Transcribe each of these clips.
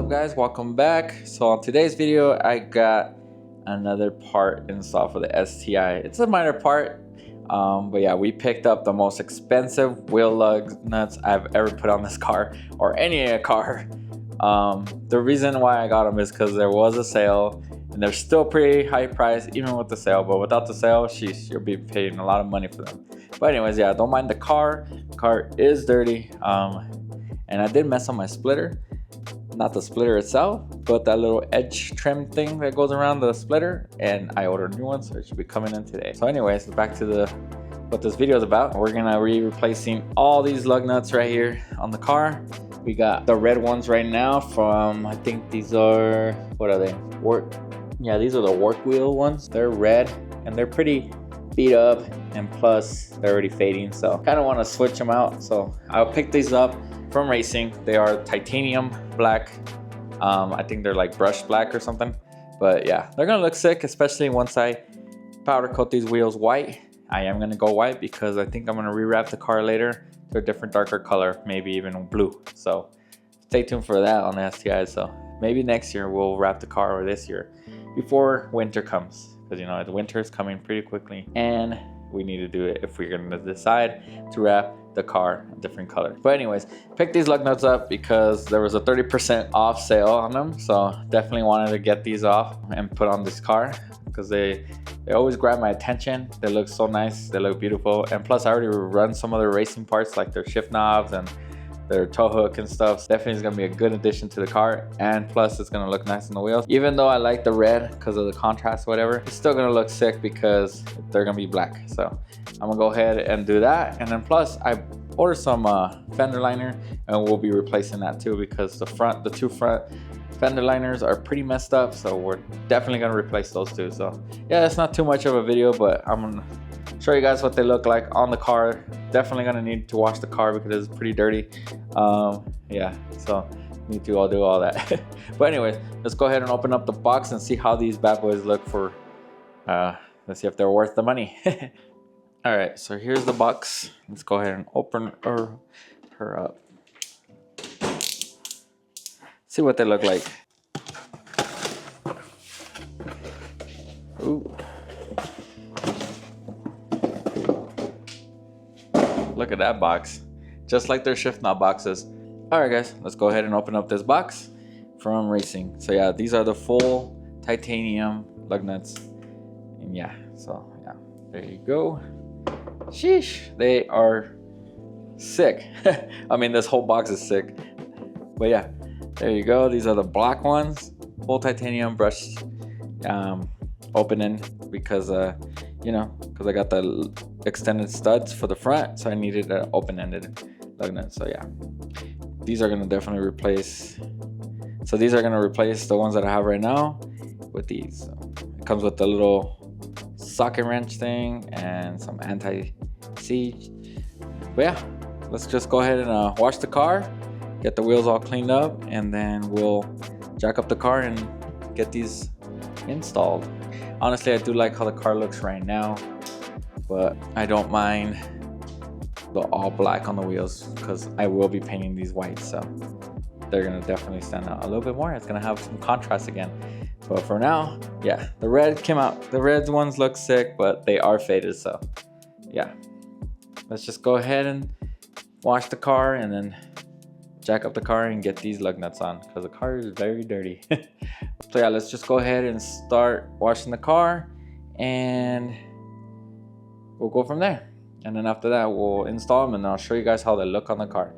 up guys, welcome back. So on today's video I got another part installed for the STI. It's a minor part, but yeah, we picked up the most expensive wheel lug nuts I've ever put on this car or any car. The reason why I got them is because there was a sale and they're still pretty high price even with the sale, but without the sale, sheesh, you'll be paying a lot of money for them. But anyways, yeah, don't mind the car. The car is dirty, and I did mess up my splitter. Not the splitter itself, but that little edge trim thing that goes around the splitter, and I ordered a new one, so it should be coming in today. So anyways, back to what this video is about. We're gonna be replacing all these lug nuts right here on the car. We got the red ones right now from, I think these are, what are they? Yeah, these are the work wheel ones. They're red and they're pretty beat up, and plus they're already fading, so kind of want to switch them out. So I'll pick these up from Raceseng. They are titanium black. I think they're like brushed black or something, but yeah, they're gonna look sick, especially once I powder coat these wheels white. I am gonna go white because I think I'm gonna rewrap the car later to a different darker color, maybe even blue. So stay tuned for that on the STI. So maybe next year we'll wrap the car, or this year before winter comes, because you know the winter is coming pretty quickly and we need to do it if we're gonna decide to wrap the car a different color. But anyways, pick these lug nuts up because there was a 30% off sale on them, so definitely wanted to get these off and put on this car because they always grab my attention. They look so nice, they look beautiful, and plus I already run some of their racing parts like their shift knobs and their tow hook and stuff. So definitely is gonna be a good addition to the car, and plus it's gonna look nice on the wheels. Even though I like the red because of the contrast or whatever, it's still gonna look sick because they're gonna be black. So I'm gonna go ahead and do that, and then plus I ordered some fender liner, and we'll be replacing that too because the two front fender liners are pretty messed up, so we're definitely gonna replace those two. So yeah, it's not too much of a video, but I'm gonna show you guys what they look like on the car. Definitely gonna need to wash the car because it's pretty dirty. Yeah, so need to do all that. But anyways, let's go ahead and open up the box and see how these bad boys look for let's see if they're worth the money. All right, so here's the box. Let's go ahead and open her up. See what they look like. Ooh. Look at that box, just like their shift knob boxes. All right guys, let's go ahead and open up this box from Raceseng. So yeah, these are the full titanium lug nuts, and yeah, so yeah, there you go. Sheesh, they are sick. I mean, this whole box is sick, but yeah, there you go. These are the black ones, full titanium brushed opening because you know, because I got the extended studs for the front, so I needed an open-ended lug nut. So yeah, these are gonna definitely replace. So these are gonna replace the ones that I have right now with these. So it comes with the little socket wrench thing and some anti-seize. But yeah, let's just go ahead and wash the car, get the wheels all cleaned up, and then we'll jack up the car and get these installed. Honestly, I do like how the car looks right now, but I don't mind the all black on the wheels because I will be painting these white, so they're gonna definitely stand out a little bit more. It's gonna have some contrast again. But for now, yeah, the red came out. The red ones look sick, but they are faded, so yeah. Let's just go ahead and wash the car and then jack up the car and get these lug nuts on because the car is very dirty. So yeah, let's just go ahead and start washing the car and we'll go from there. And then after that, we'll install them and I'll show you guys how they look on the car.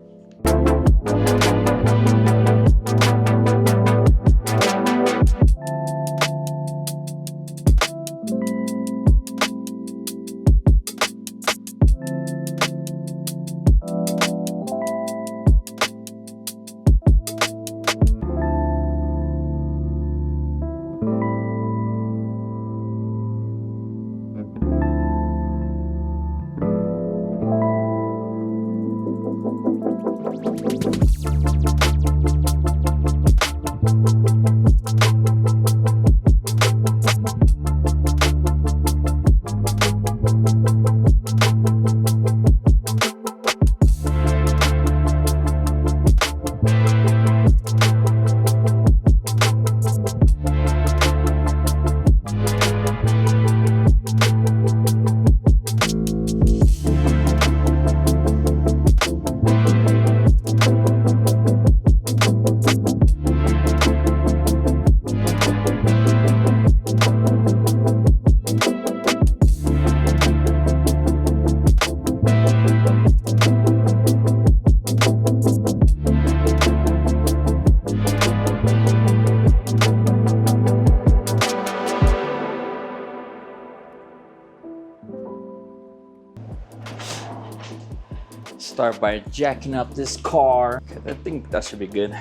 start by jacking up this car. I think that should be good.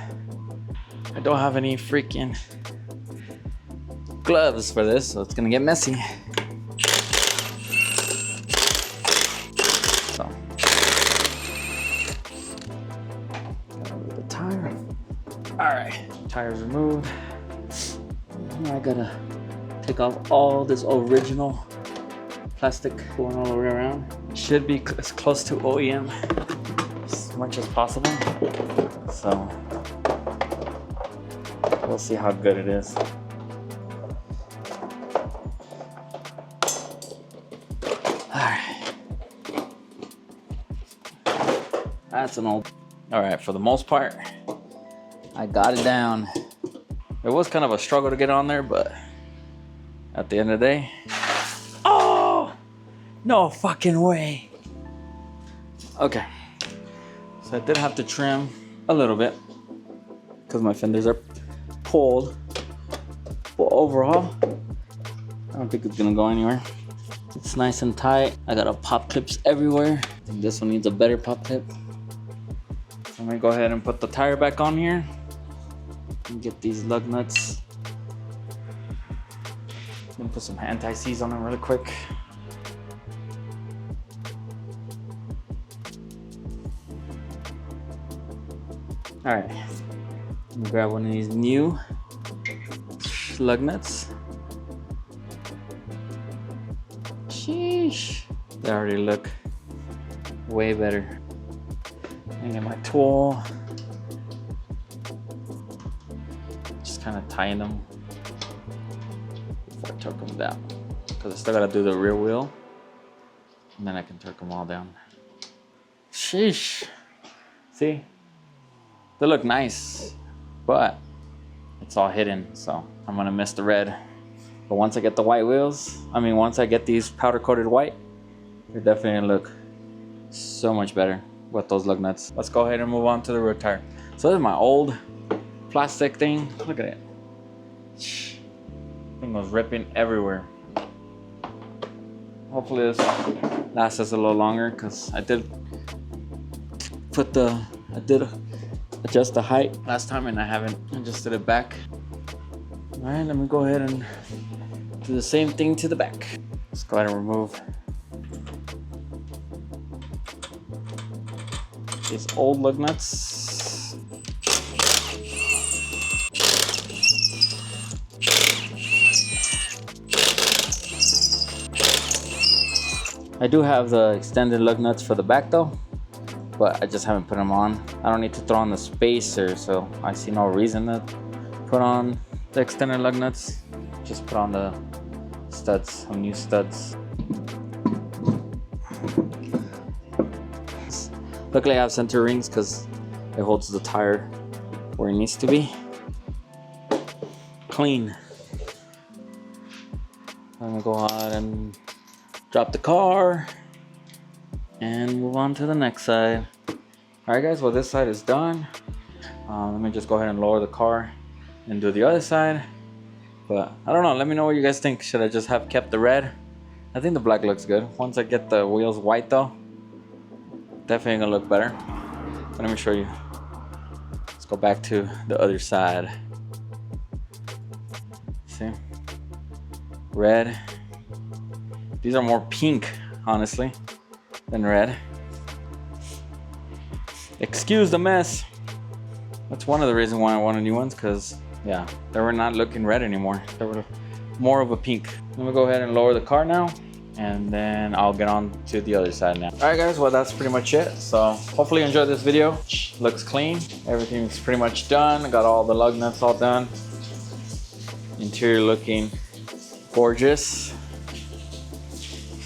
I don't have any freaking gloves for this, so it's gonna get messy. So, gotta remove the tire. All right, tire's removed. Now I gotta take off all this original plastic going all the way around. Should be as close to OEM as much as possible. So we'll see how good it is. Alright. That's an old. Alright, for the most part, I got it down. It was kind of a struggle to get on there, but at the end of the day, oh, no fucking way. Okay, so I did have to trim a little bit because my fenders are pulled, but overall, I don't think it's gonna go anywhere. It's nice and tight. I got pop clips everywhere. I think this one needs a better pop clip. So I'm gonna go ahead and put the tire back on here and get these lug nuts. I'm gonna put some anti-seize on them really quick. All right, I'm gonna grab one of these new lug nuts. Sheesh, they already look way better. And get my tool, just kind of tying them before I torque them down, because I still gotta do the rear wheel, and then I can torque them all down. Sheesh, see? They look nice, but it's all hidden, so I'm gonna miss the red. But once I get the white wheels, once I get these powder coated white, they're definitely gonna look so much better with those lug nuts. Let's go ahead and move on to the rear tire. So this is my old plastic thing. Look at it. Thing was ripping everywhere. Hopefully this lasts us a little longer, because I did adjust the height last time and I haven't adjusted it back. All right, let me go ahead and do the same thing to the back. Let's go ahead and remove these old lug nuts. I do have the extended lug nuts for the back though, but I just haven't put them on. I don't need to throw on the spacer, so I see no reason to put on the extended lug nuts. Just put on the studs, some new studs. Luckily I have center rings because it holds the tire where it needs to be. Clean. I'm gonna go ahead and drop the car and move on to the next side. All right guys, well this side is done. Let me just go ahead and lower the car and do the other side. But I don't know, let me know what you guys think. Should I just have kept the red? I think the black looks good. Once I get the wheels white though, definitely gonna look better. So let me show you. Let's go back to the other side. See? Red. These are more pink, honestly, than red. Excuse the mess. That's one of the reasons why I wanted new ones, because yeah, they were not looking red anymore. They were more of a pink. Let me go ahead and lower the car now, and then I'll get on to the other side now. All right guys, well that's pretty much it. So hopefully you enjoyed this video. Looks clean. Everything's pretty much done. I got all the lug nuts all done. Interior looking gorgeous.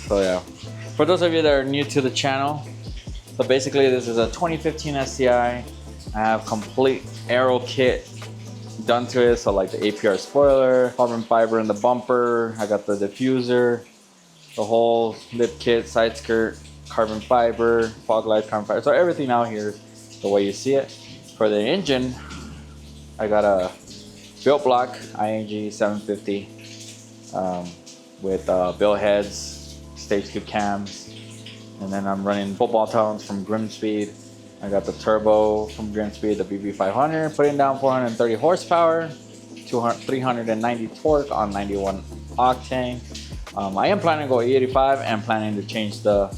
So yeah, for those of you that are new to the channel, so basically this is a 2015 STI. I have complete aero kit done to it. So like the APR spoiler, carbon fiber in the bumper. I got the diffuser, the whole lip kit, side skirt, carbon fiber, fog lights, carbon fiber. So everything out here the way you see it. For the engine, I got a built block ING 750 with bill heads, stage tube cams, And then I'm running football tones from Grimspeed. I got the turbo from Grimspeed, the BB500, putting down 430 horsepower, 390 torque on 91 octane. I am planning to go E85 and planning to change the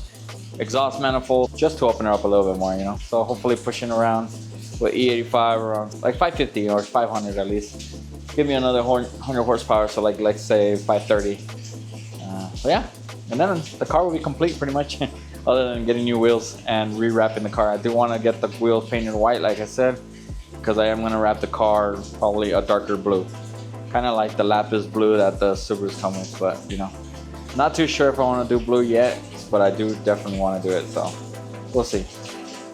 exhaust manifold just to open it up a little bit more, you know. So hopefully pushing around with E85 around like 550 or 500 at least. Give me another 100 horsepower, so like let's say 530. So yeah, and then the car will be complete pretty much. Other than getting new wheels and re-wrapping the car. I do want to get the wheels painted white, like I said, because I am going to wrap the car probably a darker blue. Kind of like the lapis blue that the Subarus come with, but you know, not too sure if I want to do blue yet, but I do definitely want to do it, so we'll see.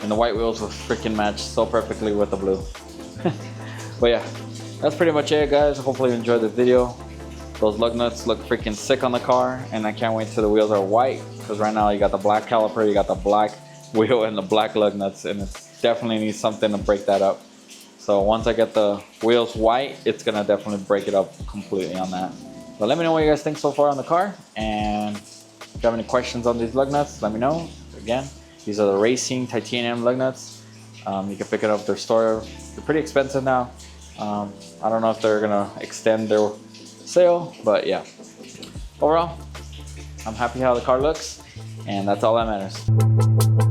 And the white wheels will freaking match so perfectly with the blue. But yeah, that's pretty much it, guys. Hopefully you enjoyed the video. Those lug nuts look freaking sick on the car, and I can't wait till the wheels are white, because right now you got the black caliper, you got the black wheel and the black lug nuts, and it definitely needs something to break that up. So once I get the wheels white, it's gonna definitely break it up completely on that. But let me know what you guys think so far on the car, and if you have any questions on these lug nuts, let me know. Again, these are the Raceseng titanium lug nuts. You can pick it up at their store. They're pretty expensive now. I don't know if they're gonna extend their sale, but yeah, overall I'm happy how the car looks, and that's all that matters.